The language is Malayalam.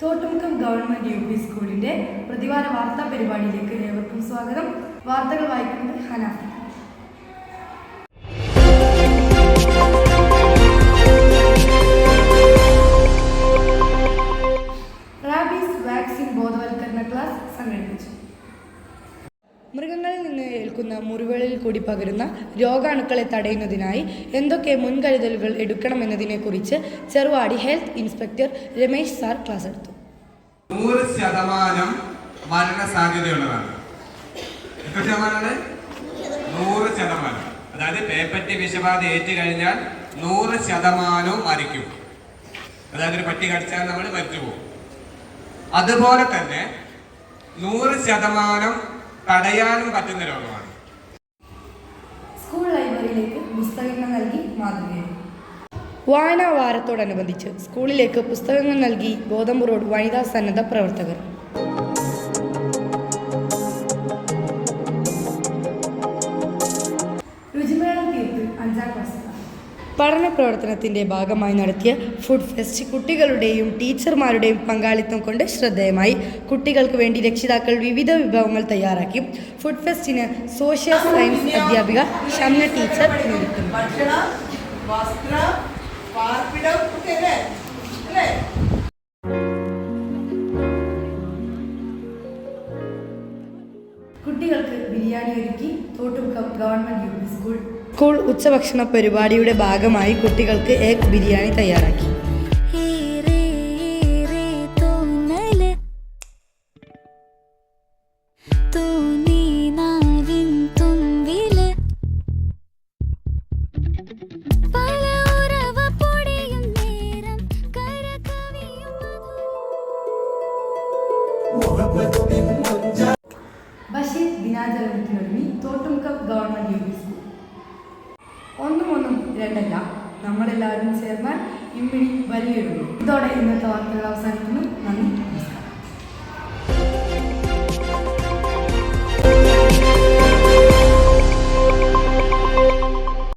തോട്ടുമുക്കം ഗവൺമെന്റ് യു പി സ്കൂളിന്റെ പ്രതിവാര വാർത്താ പരിപാടിയിലേക്ക് ഏവർക്കും സ്വാഗതം. വാർത്തകൾ വായിക്കുന്നത് ഹനാഫി. റാബീസ് വാക്സിൻ ബോധവൽക്കരണ ക്ലാസ് സംഘടിപ്പിച്ചു. മൃഗങ്ങളിൽ നിന്ന് ഏൽക്കുന്ന മുറിവുകളിൽ കൂടി പകരുന്ന രോഗാണുക്കളെ തടയുന്നതിനായി എന്തൊക്കെ മുൻകരുതലുകൾ എടുക്കണമെന്നതിനെക്കുറിച്ച് Cheruvadi health inspector Ramesh sir class എടുത്തു. 100% മരണസാധ്യതയുള്ളതാണ്. 100%. അതായത് പേപ്പറ്റി വിഷബാധ ഏറ്റു കഴിഞ്ഞാൽ 100% മരിക്കും. അതായത് ഒരു പട്ടി കടിച്ചാൽ നമ്മൾ മരിച്ചുപോകും. അതുപോലെ തന്നെ 100% തടയാനും പറ്റുന്ന രോഗമാണ്. സ്കൂൾ ലൈബ്രറിയിലേക്ക് പുസ്തകങ്ങൾ നൽകി മാതൃകയായി. വായനാ വാരത്തോടനുബന്ധിച്ച് സ്കൂളിലേക്ക് പുസ്തകങ്ങൾ നൽകി ഗോതമ്പ് റോഡ് വനിതാ സന്നദ്ധ പ്രവർത്തകർ. രുചിമേളം തീർത്ത് 5ാം ക്ലാസ് പഠന പ്രവർത്തനത്തിന്റെ ഭാഗമായി നടത്തിയ ഫുഡ് ഫെസ്റ്റ് കുട്ടികളുടെയും ടീച്ചർമാരുടെയും പങ്കാളിത്തം കൊണ്ട് ശ്രദ്ധേയമായി. കുട്ടികൾക്ക് വേണ്ടി രക്ഷിതാക്കൾ വിവിധ വിഭവങ്ങൾ തയ്യാറാക്കി. ഫുഡ് ഫെസ്റ്റിന് സോഷ്യൽ സയൻസ് അധ്യാപിക ഷംന ടീച്ചർ നേതൃത്വം. കുട്ടികൾക്ക് ബിരിയാണി ഒരുക്കി Thottumukkam government U P school. School ഉച്ചഭക്ഷണ പരിപാടിയുടെ ഭാഗമായി കുട്ടികൾക്ക് എഗ് ബിരിയാണി തയ്യാറാക്കി. ബഷീർ ദിനാചരണത്തിനൊരുങ്ങി Thottumukkam government U P school. 1 1 2 നമ്മളെല്ലാവരും ചേർന്നാൽ ഇമ്മിണി വലിയൊരു. ഇതോടെ ഇന്നത്തെ വാർത്തകൾ അവസാനിക്കുന്നു. നന്ദി.